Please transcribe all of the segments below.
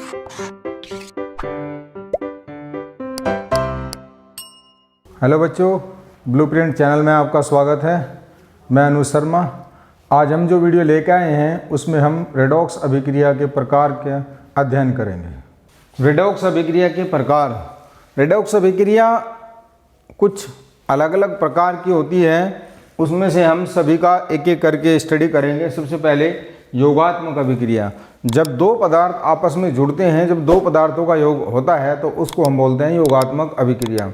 Hello बच्चों, blueprint channel में आपका स्वागत है। मैं अनुज शर्मा। आज हम जो वीडियो लेकर आए हैं उसमें हम रेडॉक्स अभिक्रिया के प्रकार के अध्ययन करेंगे। रेडॉक्स अभिक्रिया के प्रकार। रेडॉक्स अभिक्रिया कुछ अलग अलग प्रकार की होती है, उसमें से हम सभी का एक एक करके स्टडी करेंगे। सबसे पहले योगात्मक अभिक्रिया। जब दो पदार्थ आपस में जुड़ते हैं, जब दो पदार्थों का योग होता है तो उसको हम बोलते हैं योगात्मक अभिक्रिया।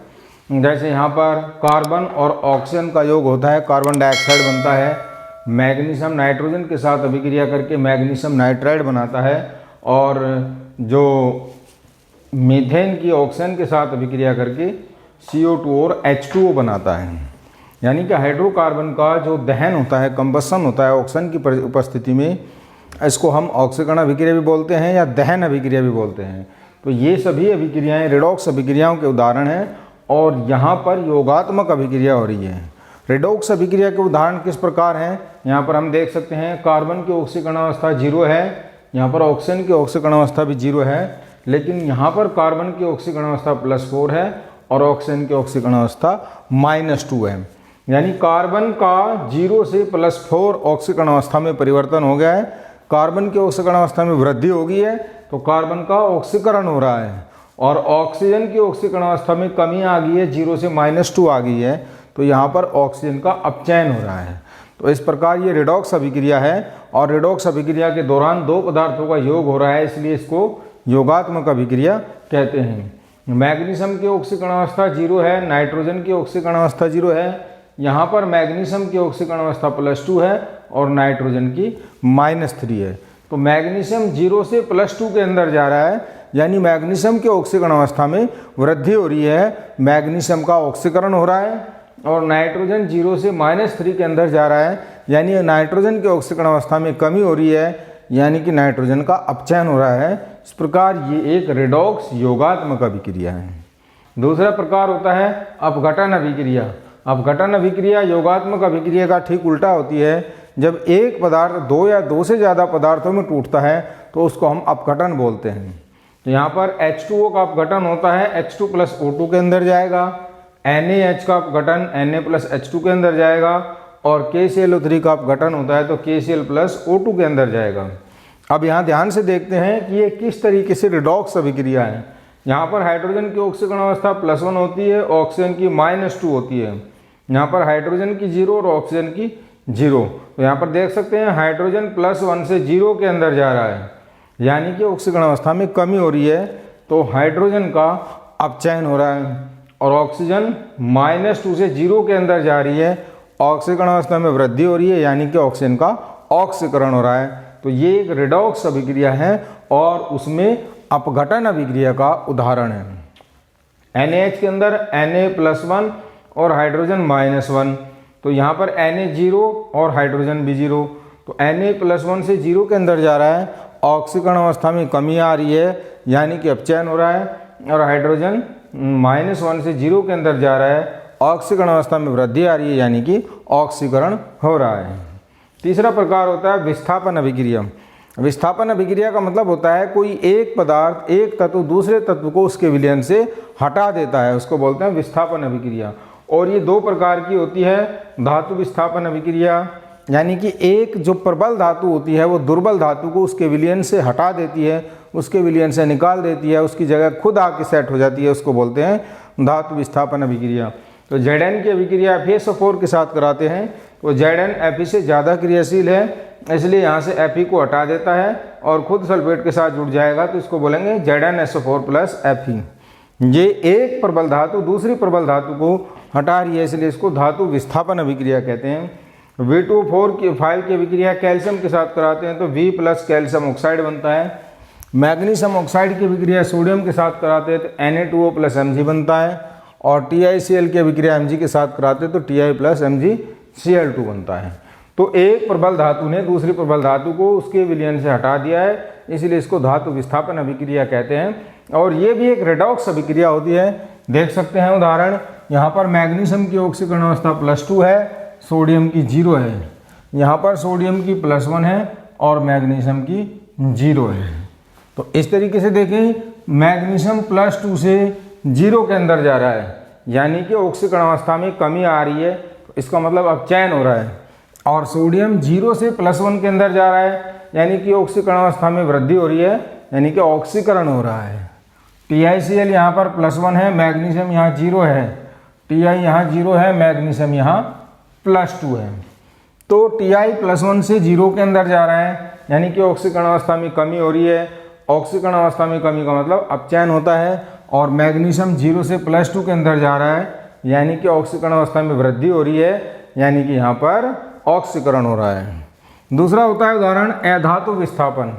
जैसे यहाँ पर कार्बन और ऑक्सीजन का योग होता है, कार्बन डाइऑक्साइड बनता है। मैग्नीशियम नाइट्रोजन के साथ अभिक्रिया करके मैग्नीशियम नाइट्राइड बनाता है। और जो मीथेन की ऑक्सीजन के साथ अभिक्रिया करके CO2 और H2O बनाता है। यानी कि हाइड्रोकार्बन का जो दहन होता है, कंबसन होता है ऑक्सीजन की उपस्थिति में, इसको हम ऑक्सीकरण अभिक्रिया भी बोलते हैं या दहन अभिक्रिया भी बोलते हैं। तो ये सभी अभिक्रियाएँ रेडॉक्स अभिक्रियाओं के उदाहरण हैं और यहाँ पर योगात्मक अभिक्रिया हो रही है। रेडॉक्स अभिक्रिया के उदाहरण किस प्रकार हैं, यहाँ पर हम देख सकते हैं। कार्बन की ऑक्सीकरण अवस्था 0 है, यहाँ पर ऑक्सीजन की ऑक्सीकरण अवस्था भी 0 है, लेकिन यहाँ पर कार्बन की ऑक्सीकरण अवस्था +4 है और ऑक्सीजन की ऑक्सीकरण अवस्था -2 है। यानी कार्बन का 0 से +4 ऑक्सीकरण अवस्था में परिवर्तन हो गया है। कार्बन की ऑक्सीकरण अवस्था में वृद्धि हो गई है तो कार्बन का ऑक्सीकरण हो रहा है, और ऑक्सीजन की ऑक्सीकरण अवस्था में कमी आ गई है, 0 से -2 आ गई है, तो यहाँ पर ऑक्सीजन का अपचयन हो रहा है। तो इस प्रकार ये रेडॉक्स अभिक्रिया है। और रेडॉक्स अभिक्रिया के दौरान दो पदार्थों का योग हो रहा है, इसलिए इसको योगात्मक अभिक्रिया कहते हैं। मैग्नीशियम की ऑक्सीकरण अवस्था 0 है, नाइट्रोजन की ऑक्सीकरण अवस्था 0 है। यहाँ पर मैग्नीशियम की ऑक्सीकरण अवस्था +2 है और नाइट्रोजन की -3 है। तो मैग्नीशियम 0 से +2 के अंदर जा रहा है, यानी मैग्नीशियम की ऑक्सीकरण अवस्था में वृद्धि हो रही है, मैग्नीशियम का ऑक्सीकरण हो रहा है। और नाइट्रोजन 0 से -3 के अंदर जा रहा है, यानी नाइट्रोजन की ऑक्सीकरण अवस्था में कमी हो रही है, यानी कि नाइट्रोजन का अपचयन हो रहा है। इस प्रकार ये एक रेडॉक्स योगात्मक अभिक्रिया है। दूसरा प्रकार होता है अपघटन अभिक्रिया। अपघटन अभिक्रिया योगात्मक अभिक्रिया का ठीक उल्टा होती है। जब एक पदार्थ 2 या 2 से ज़्यादा पदार्थों में टूटता है तो उसको हम अपघटन बोलते हैं। तो यहाँ पर H2O का अपघटन होता है, H2 + O2 के अंदर जाएगा। NaH का अपघटन Na + H2 के अंदर जाएगा। और KClO3 का अपघटन होता है तो KCl + O2 के अंदर जाएगा। अब यहाँ ध्यान से देखते हैं कि ये किस तरीके से रेडॉक्स अभिक्रिया है। यहाँ पर हाइड्रोजन की ऑक्सीकरण अवस्था +1 होती है, ऑक्सीजन की -2 होती है। यहाँ पर हाइड्रोजन की 0 और ऑक्सीजन की 0। तो यहाँ पर देख सकते हैं हाइड्रोजन +1 से 0 के अंदर जा रहा है, यानी कि ऑक्सीकरण अवस्था में कमी हो रही है, तो हाइड्रोजन का अपचयन हो रहा है। और ऑक्सीजन -2 से 0 के अंदर जा रही है, ऑक्सीकरण अवस्था में वृद्धि हो रही है, यानी कि ऑक्सीजन का ऑक्सीकरण हो रहा है। तो ये एक रेडॉक्स अभिक्रिया है और उसमें अपघटन अभिक्रिया का उदाहरण है। NaH के अंदर Na+1 और हाइड्रोजन -1, तो यहाँ पर Na 0 और हाइड्रोजन भी 0। तो Na+1 से 0 के अंदर जा रहा है, ऑक्सीकरण अवस्था में कमी आ रही है, यानी कि अपचयन हो रहा है। और हाइड्रोजन -1 से 0 के अंदर जा रहा है, ऑक्सीकरण अवस्था में वृद्धि आ रही है, यानी कि ऑक्सीकरण हो रहा है। तीसरा प्रकार होता है विस्थापन अभिक्रिया। विस्थापन अभिक्रिया का मतलब होता है कोई एक पदार्थ, एक तत्व दूसरे तत्व को उसके विलयन से हटा देता है, उसको बोलते हैं विस्थापन अभिक्रिया। और ये दो प्रकार की होती है। धातु विस्थापन अभिक्रिया, यानी कि एक जो प्रबल धातु होती है वो दुर्बल धातु को उसके विलयन से हटा देती है, उसके विलयन से निकाल देती है, उसकी जगह खुद आके सेट हो जाती है, उसको बोलते हैं धातु विस्थापन अभिक्रिया। तो Zn की अभिक्रिया FeSO4 के साथ कराते हैं, तो Zn Fe से ज़्यादा क्रियाशील है, इसलिए यहाँ से Fe को हटा देता है और खुद सल्फेट के साथ जुड़ जाएगा, तो इसको बोलेंगे ZnSO4 + Fe। ये एक प्रबल धातु दूसरी प्रबल धातु को हटा रही है, इसलिए इसको धातु विस्थापन अभिक्रिया कहते हैं। V2O4 की अभिक्रिया कैल्शियम के साथ कराते हैं तो V + कैल्शियम ऑक्साइड बनता है। मैग्नीशियम ऑक्साइड की अभिक्रिया सोडियम के साथ कराते हैं तो Na2O + Mg बनता है। और TiCl की अभिक्रिया Mg के साथ कराते हैं तो Ti + MgCl2 बनता है। तो एक प्रबल धातु ने दूसरी प्रबल धातु को उसके विलयन से हटा दिया है, इसलिए इसको धातु विस्थापन अभिक्रिया कहते हैं। और ये भी एक रेडॉक्स अभिक्रिया होती है। देख सकते हैं उदाहरण, यहाँ पर मैग्नीशियम की ऑक्सीकरण अवस्था +2 है, सोडियम की 0 है। यहाँ पर सोडियम की +1 है और मैग्नीशियम की 0 है। तो इस तरीके से देखें, मैग्नीशियम +2 से 0 के अंदर जा रहा है, यानी कि ऑक्सीकरण अवस्था में कमी आ रही है, तो इसका मतलब अपचयन हो रहा है। और सोडियम 0 से +1 के अंदर जा रहा है, यानी कि ऑक्सीकरण अवस्था में वृद्धि हो रही है, यानी कि ऑक्सीकरण हो रहा है। TiCl यहाँ पर +1 है, मैग्नीशियम यहाँ 0 है, Ti यहाँ 0 है, मैग्नीशियम यहाँ +2 है। तो Ti+1 से 0 के अंदर जा रहा है, यानी कि ऑक्सीकरण अवस्था में कमी हो रही है। ऑक्सीकरण अवस्था में कमी का मतलब अपचयन होता है। और मैग्नीशियम 0 से +2 के अंदर जा रहा है, यानी कि ऑक्सीकरण अवस्था में वृद्धि हो रही है, यानी कि यहाँ पर ऑक्सीकरण हो रहा है। दूसरा होता है उदाहरण अधातु विस्थापन,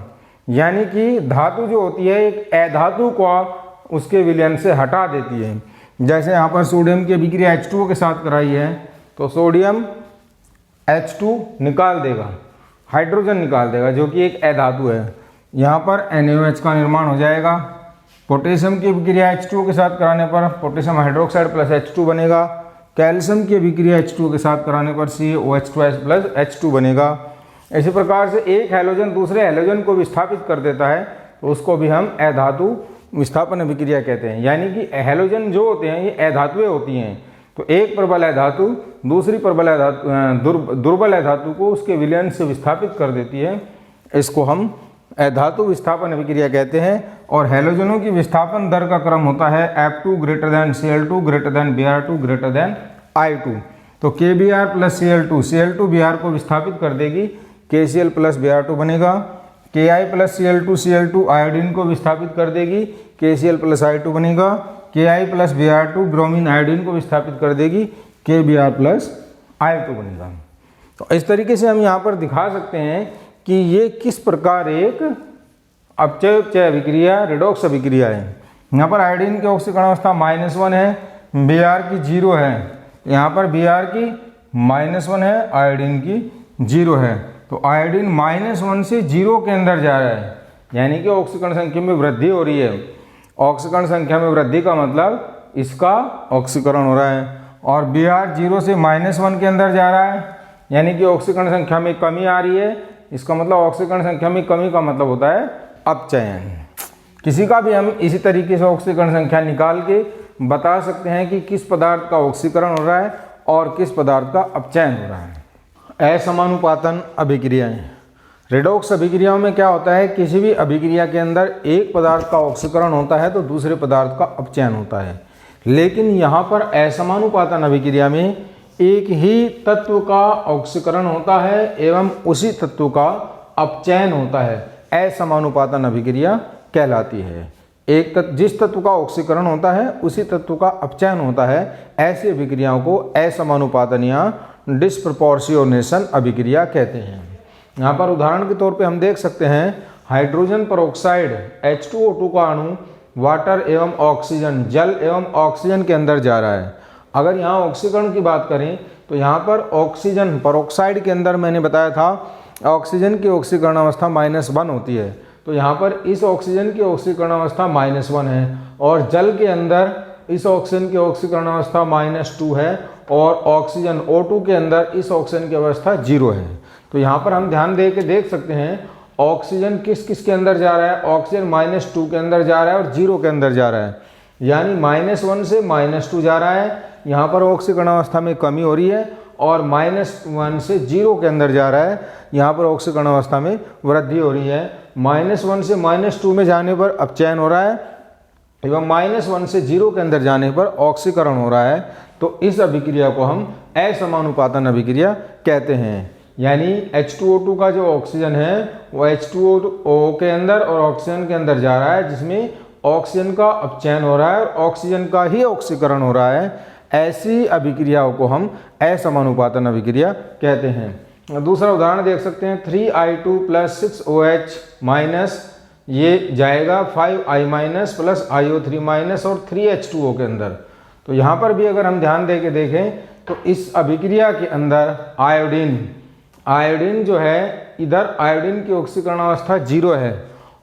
यानी कि धातु जो होती है एक अधातु को उसके विलयन से हटा देती है। जैसे यहाँ पर सोडियम की अभिक्रिया H2O के साथ कराई है, तो सोडियम H2 निकाल देगा, हाइड्रोजन निकाल देगा, जो कि एक अधातु है। यहाँ पर NaOH का निर्माण हो जाएगा। पोटेशियम की अभिक्रिया H2O के साथ कराने पर पोटेशियम हाइड्रोक्साइड +H2 बनेगा। कैल्शियम की अभिक्रिया H2O के साथ कराने पर CaOH2 +H2 बनेगा। इसी प्रकार से एक हैलोजन दूसरे हैलोजन को विस्थापित कर देता है, तो उसको भी हम अधातु विस्थापन अभिक्रिया कहते हैं। यानी कि हैलोजन जो होते हैं ये अधातुएं होती हैं, तो एक प्रबल अधातु दूसरी प्रबल दुर्बल अधातु को उसके विलयन से विस्थापित कर देती है, इसको हम अधातु विस्थापन अभिक्रिया कहते हैं। और हैलोजनों की विस्थापन दर का क्रम होता है F2 > Cl2 > Br2 > I2। तो KBr + Cl2 Br को विस्थापित कर देगी, KCl + Br2 बनेगा। Ki + Cl2 आयोडीन को विस्थापित कर देगी, KCl + I2 बनेगा। Ki + Br2 ब्रोमीन आयोडीन को विस्थापित कर देगी, KBr + I2 बनेगा। तो इस तरीके से हम यहाँ पर दिखा सकते हैं कि ये किस प्रकार एक अपचय अभिक्रिया रेडॉक्स अभिक्रिया है। यहाँ पर आयोडीन की ऑक्सीकरण अवस्था -1 है, Br की 0 है, यहाँ पर Br की -1 है, आयोडीन की 0 है। तो आयोडीन -1 से 0 के अंदर जा रहा है, यानी कि ऑक्सीकरण संख्या में वृद्धि हो रही है। ऑक्सीकरण संख्या में वृद्धि का मतलब इसका ऑक्सीकरण हो रहा है। और Br 0 से -1 के अंदर जा रहा है, यानी कि ऑक्सीकरण संख्या में कमी आ रही है। इसका मतलब ऑक्सीकरण संख्या में कमी का मतलब होता है अपचयन। किसी का भी हम इसी तरीके से ऑक्सीकरण संख्या निकाल के बता सकते हैं कि किस पदार्थ का ऑक्सीकरण हो रहा है और किस पदार्थ का अपचयन हो रहा है। असमानुपातन अभिक्रियाएं। रेडॉक्स अभिक्रियाओं में क्या होता है, किसी भी अभिक्रिया के अंदर एक पदार्थ का ऑक्सीकरण होता है तो दूसरे पदार्थ का अपचयन होता है। लेकिन यहाँ पर असमानुपातन अभिक्रिया में एक ही तत्व का ऑक्सीकरण होता है एवं उसी तत्व का अपचयन होता है। असमानुपातन अभिक्रिया कहलाती है। एक तत्व जिस तत्व का ऑक्सीकरण होता है उसी तत्व का अपचयन होता है। ऐसी अभिक्रियाओं को असमानुपातन या डिस्प्रपोर्शनेशन अभिक्रिया कहते हैं। यहाँ पर उदाहरण के तौर पे हम देख सकते हैं, हाइड्रोजन परऑक्साइड H2O2 का अणु वाटर एवं ऑक्सीजन, जल एवं ऑक्सीजन के अंदर जा रहा है। अगर यहाँ ऑक्सीकरण की बात करें तो यहाँ पर ऑक्सीजन परऑक्साइड के अंदर मैंने बताया था ऑक्सीजन की ऑक्सीकरण अवस्था -1 होती है, तो यहाँ पर इस ऑक्सीजन की ऑक्सीकरण अवस्था -1 है और जल के अंदर इस ऑक्सीजन की ऑक्सीकरण अवस्था -2 है और ऑक्सीजन O2 के अंदर इस ऑक्सीजन की अवस्था 0 है। तो यहाँ पर हम ध्यान दे के देख सकते हैं ऑक्सीजन किस किस के अंदर जा रहा है, ऑक्सीजन -2 के अंदर जा रहा है और 0 के अंदर जा रहा है, यानी -1 से -2 जा रहा है। यहाँ पर ऑक्सीकरण अवस्था में कमी हो रही है और -1 से 0 के अंदर जा रहा है, यहाँ पर ऑक्सीकरण अवस्था में वृद्धि हो रही है। -1 से -2 में जाने पर अपचयन हो रहा है एवं -1 से 0 के अंदर जाने पर ऑक्सीकरण हो रहा है। तो इस अभिक्रिया को हम असमानुपातन अभिक्रिया कहते हैं। यानी H2O2 का जो ऑक्सीजन है वो H2O के अंदर और ऑक्सीजन के अंदर जा रहा है, जिसमें ऑक्सीजन का अपचयन हो रहा है और ऑक्सीजन का ही ऑक्सीकरण हो रहा है। ऐसी अभिक्रियाओं को हम असमानुपातन अभिक्रिया कहते हैं। दूसरा उदाहरण देख सकते हैं, 3I2 + 6OH- ये जाएगा 5I- + IO3- और 3H2O के अंदर। तो यहाँ पर भी अगर हम ध्यान दे के देखें तो इस अभिक्रिया के अंदर आयोडीन जो है, इधर आयोडीन की ऑक्सीकरण अवस्था 0 है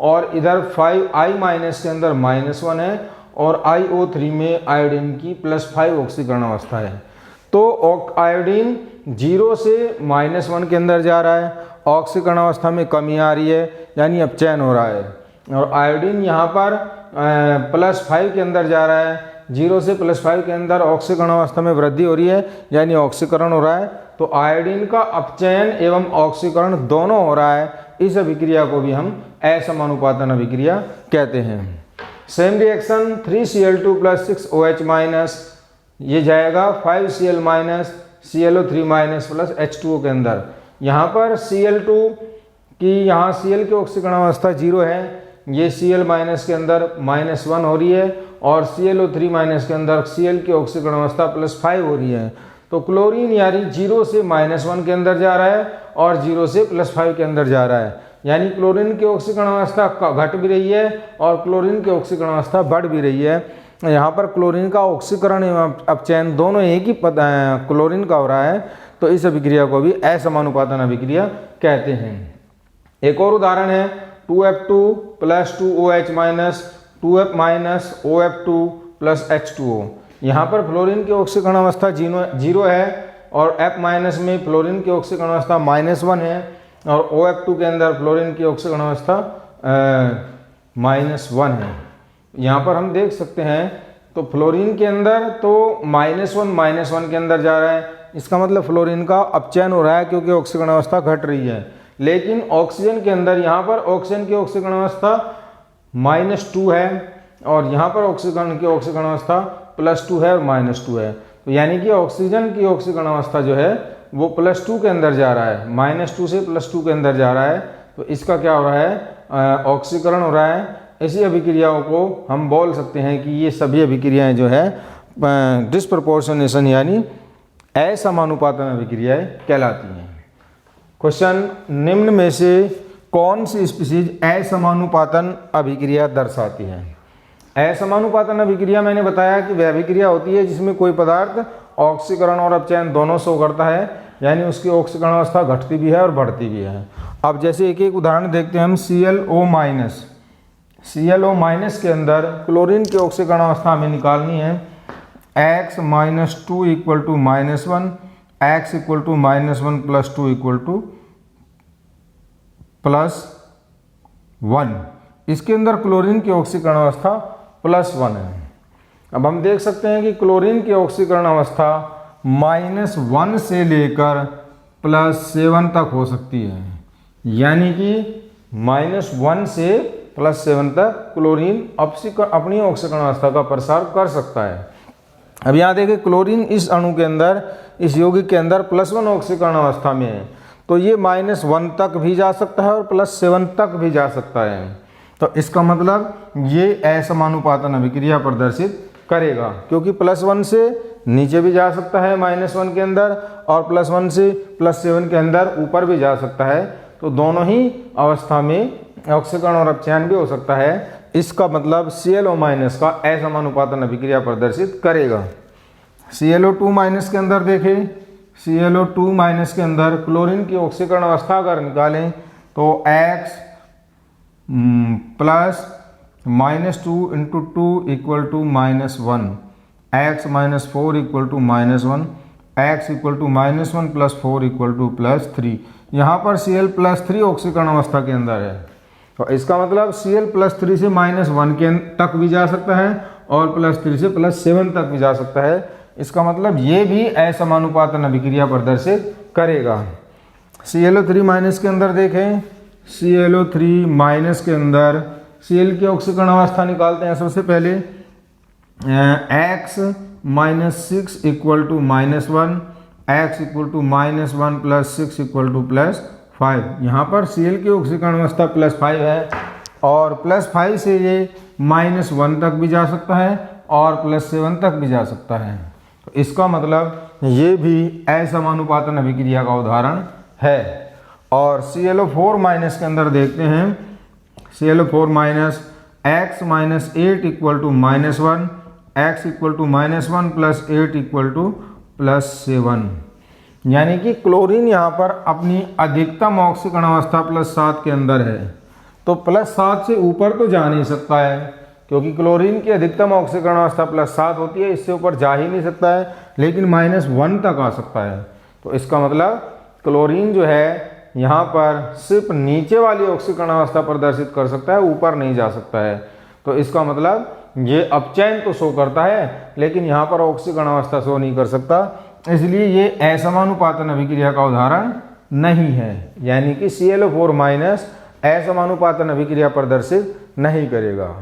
और इधर 5I- के अंदर -1 है और IO3 में आयोडीन की +5 ऑक्सीकरण अवस्था है। तो आयोडीन 0 से -1 के अंदर जा रहा है, ऑक्सीकरण अवस्था में कमी आ रही है, यानी अपचयन हो रहा है। और आयोडीन यहाँ पर +5 के अंदर जा रहा है। 0 से +5 के अंदर ऑक्सीकरण अवस्था में वृद्धि हो रही है, यानी ऑक्सीकरण हो रहा है। तो आयोडीन का अपचयन एवं ऑक्सीकरण दोनों हो रहा है। इस अभिक्रिया को भी हम असमानुपातन अभिक्रिया कहते हैं। सेम रिएक्शन 3Cl2 + 6OH- ये जाएगा 5Cl- ClO3- + H2O के अंदर। यहाँ पर Cl2 की यहाँ Cl की ऑक्सीकरण अवस्था 0 है, ये Cl- के अंदर -1 हो रही है और ClO3- के अंदर Cl की ऑक्सीकरण अवस्था +5 हो रही है। तो क्लोरीन यानी 0 से -1 के अंदर जा रहा है और 0 से +5 के अंदर जा रहा है, यानी क्लोरीन की ऑक्सीकरण अवस्था घट भी रही है और क्लोरीन की ऑक्सीकरण अवस्था बढ़ भी रही है। यहाँ पर क्लोरीन का ऑक्सीकरण एवं अपचयन दोनों एक ही क्लोरीन का हो रहा है, तो इस अभिक्रिया को भी असमानुपातन अभिक्रिया कहते हैं। एक और उदाहरण है 2F2 + 2OH- 2F- OF2 + H2O। यहाँ पर फ्लोरीन की ऑक्सीकरण अवस्था 0 है और F- में फ्लोरीन की ऑक्सीकरण अवस्था -1 है और OF2 के अंदर फ्लोरीन की ऑक्सीकरण अवस्था -1 है। यहाँ पर हम देख सकते हैं तो फ्लोरीन के अंदर तो -1 के अंदर जा रहा है, इसका मतलब फ्लोरीन का अपचयन हो रहा है क्योंकि ऑक्सीकरण अवस्था घट रही है। लेकिन ऑक्सीजन के अंदर यहाँ पर ऑक्सीजन की ऑक्सीकरण अवस्था -2 है और यहाँ पर ऑक्सीजन की ऑक्सीकरण अवस्था +2 है और -2 है। तो यानी कि ऑक्सीजन की ऑक्सीकरण अवस्था जो है वो +2 के अंदर जा रहा है, -2 से +2 के अंदर जा रहा है। तो इसका क्या हो रहा है, ऑक्सीकरण हो रहा है। ऐसी अभिक्रियाओं को हम बोल सकते हैं कि ये सभी अभिक्रियाएं जो है डिस्प्रपोर्शनेशन यानी असमानुपातन अभिक्रियाएं कहलाती हैं। क्वेश्चन, निम्न में से कौन सी स्पीशीज असमानुपातन अभिक्रिया दर्शाती है? असमानुपातन अभिक्रिया मैंने बताया कि वह अभिक्रिया होती है जिसमें कोई पदार्थ ऑक्सीकरण और अपचयन दोनों शो करता है, यानी उसकी ऑक्सीकरण अवस्था घटती भी है और बढ़ती भी है। अब जैसे एक एक उदाहरण देखते हैं हम। ClO- के अंदर क्लोरीन की ऑक्सीकरण अवस्था हमें निकालनी है। X - 2 = -1, X = -1 + 2 = +1। इसके अंदर क्लोरीन की ऑक्सीकरण अवस्था +1 है। अब हम देख सकते हैं कि क्लोरीन की ऑक्सीकरण अवस्था -1 से लेकर +7 तक हो सकती है, यानी कि -1 से +7 तक क्लोरीन अपनी ऑक्सीकरण अवस्था का प्रसार कर सकता है। अब यहाँ देखिए क्लोरीन इस अणु के अंदर, इस यौगिक के अंदर +1 ऑक्सीकरण अवस्था में है, तो ये -1 तक भी जा सकता है और +7 तक भी जा सकता है। तो इसका मतलब ये असमानुपातन अभिक्रिया प्रदर्शित करेगा, क्योंकि +1 से नीचे भी जा सकता है -1 के अंदर और +1 से +7 के अंदर ऊपर भी जा सकता है। तो दोनों ही अवस्था में ऑक्सीकरण और अपचयन भी हो सकता है। इसका मतलब ClO- का असमानुपातन अभिक्रिया प्रदर्शित करेगा। ClO2- के अंदर देखें, ClO2- के अंदर क्लोरीन की ऑक्सीकरण अवस्था अगर निकालें तो X + -2 × 2 = -1, X - 4 = -1, X = -1 + 4 = +3। यहाँ पर Cl+3 ऑक्सीकरण अवस्था के अंदर है, तो इसका मतलब Cl+3 से -1 के तक भी जा सकता है और +3 से +7 तक भी जा सकता है। इसका मतलब ये भी असमानुपातन अभिक्रिया प्रदर्शित करेगा। ClO3- के अंदर देखें, ClO3- के अंदर Cl की ऑक्सीकरण अवस्था निकालते हैं। सबसे पहले X - 6 = -1, X = -1 + 6 = +5। यहाँ पर Cl की ऑक्सीकरण अवस्था +5 है और +5 से ये -1 तक भी जा सकता है और +7 तक भी जा सकता है। तो इसका मतलब ये भी असमानुपातन अभिक्रिया का उदाहरण है। और ClO4- के अंदर देखते हैं, ClO4- X - 8 = -1, X = -1 + 8 = +7। यानी कि क्लोरीन यहाँ पर अपनी अधिकतम ऑक्सीकरण अवस्था +7 के अंदर है, तो +7 से ऊपर तो जा नहीं सकता है, क्योंकि क्लोरीन की अधिकतम ऑक्सीकरण अवस्था +7 होती है, इससे ऊपर जा ही नहीं सकता है, लेकिन -1 तक आ सकता है। तो इसका मतलब क्लोरीन जो है यहाँ पर सिर्फ नीचे वाली ऑक्सीकरण अवस्था प्रदर्शित कर सकता है, ऊपर नहीं जा सकता है। तो इसका मतलब ये अपचयन तो शो करता है लेकिन यहाँ पर ऑक्सीकरण अवस्था शो नहीं कर सकता, इसलिए ये असमानुपातन अभिक्रिया का उदाहरण नहीं है। यानी कि ClO4 माइनस असमानुपातन अभिक्रिया प्रदर्शित नहीं करेगा।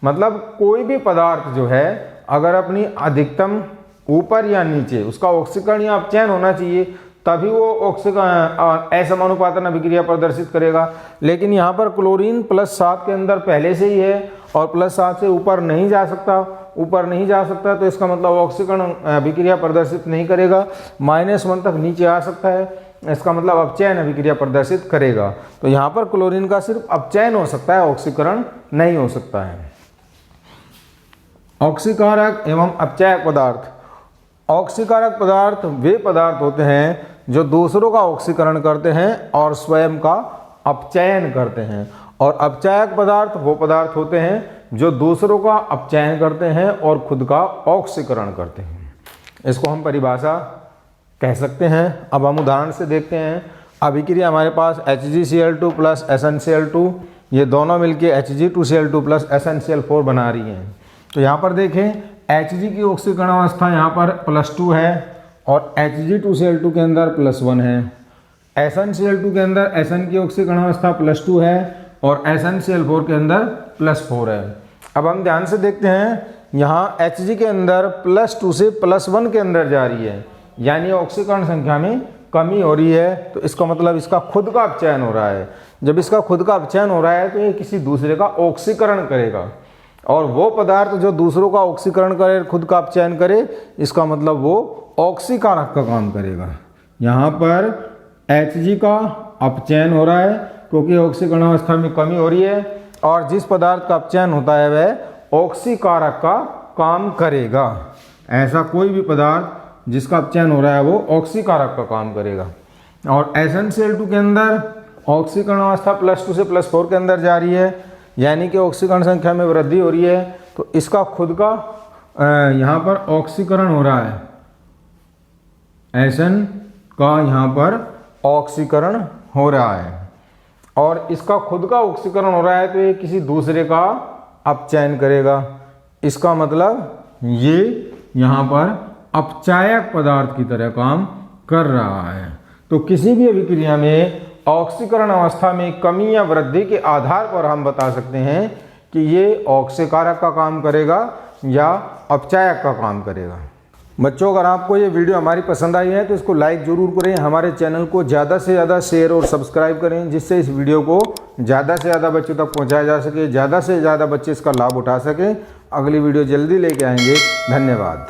मतलब कोई भी पदार्थ जो है अगर अपनी अधिकतम ऊपर या नीचे उसका ऑक्सीकरण या अपचयन होना चाहिए तभी वो ऑक्सीकरण असमानुपातन अभिक्रिया प्रदर्शित करेगा। लेकिन यहाँ पर क्लोरीन +7 के अंदर पहले से ही है और +7 से ऊपर नहीं जा सकता, तो इसका मतलब ऑक्सीकरण अभिक्रिया प्रदर्शित नहीं करेगा। -1 तक नीचे आ सकता है, इसका मतलब अपचयन अभिक्रिया प्रदर्शित करेगा। तो यहाँ पर क्लोरीन का सिर्फ अपचयन हो सकता है, ऑक्सीकरण नहीं हो सकता है। ऑक्सीकारक एवं अपचयक पदार्थ। ऑक्सीकारक पदार्थ वे पदार्थ होते हैं जो दूसरों का ऑक्सीकरण करते हैं और स्वयं का अपचयन करते हैं, और अपचयक पदार्थ वो पदार्थ होते हैं जो दूसरों का अपचयन करते हैं और खुद का ऑक्सीकरण करते हैं। इसको हम परिभाषा कह सकते हैं। अब हम उदाहरण से देखते हैं। अभिक्रिया हमारे पास HgCl2 + SnCl2, ये दोनों मिलके Hg2Cl2 + SnCl4 बना रही हैं। तो यहाँ पर देखें Hg की ऑक्सीकरण अवस्था यहाँ पर +2 है और Hg2Cl2 के अंदर +1 है। SnCl2 के अंदर Sn की ऑक्सीकरण अवस्था +2 है और SnCl4 के अंदर +4 है। अब हम ध्यान से देखते हैं, यहाँ Hg के अंदर +2 से +1 के अंदर जा रही है, यानी ऑक्सीकरण संख्या में कमी हो रही है। तो इसका मतलब इसका खुद का अपचयन हो रहा है। जब इसका खुद का अपचयन हो रहा है तो ये किसी दूसरे का ऑक्सीकरण करेगा, और वो पदार्थ जो दूसरों का ऑक्सीकरण करे, खुद का अपचयन करे, इसका मतलब वो ऑक्सीकारक का काम करेगा। यहाँ पर Hg का अपचयन हो रहा है क्योंकि ऑक्सीकरण अवस्था में कमी हो रही है, और जिस पदार्थ का अपचयन होता है वह ऑक्सीकारक का काम करेगा। ऐसा कोई भी पदार्थ जिसका अपचयन हो रहा है वो ऑक्सीकारक का काम करेगा। और SnCl2 के अंदर ऑक्सीकरण अवस्था +2 से +4 के अंदर जा रही है, यानी कि ऑक्सीकरण संख्या में वृद्धि हो रही है। तो इसका खुद का यहाँ पर ऑक्सीकरण हो रहा है, Sn का यहाँ पर ऑक्सीकरण हो रहा है, और इसका खुद का ऑक्सीकरण हो रहा है तो ये किसी दूसरे का अपचयन करेगा। इसका मतलब ये यहाँ पर अपचायक पदार्थ की तरह काम कर रहा है। तो किसी भी अभिक्रिया में ऑक्सीकरण अवस्था में कमी या वृद्धि के आधार पर हम बता सकते हैं कि ये ऑक्सीकारक का काम करेगा या अपचायक का काम करेगा। बच्चों, अगर आपको ये वीडियो हमारी पसंद आई है तो इसको लाइक ज़रूर करें, हमारे चैनल को ज़्यादा से ज़्यादा शेयर और सब्सक्राइब करें, जिससे इस वीडियो को ज़्यादा से ज़्यादा बच्चों तक पहुँचाया जा सके, ज़्यादा से ज़्यादा बच्चे इसका लाभ उठा सकें। अगली वीडियो जल्दी लेके आएंगे। धन्यवाद।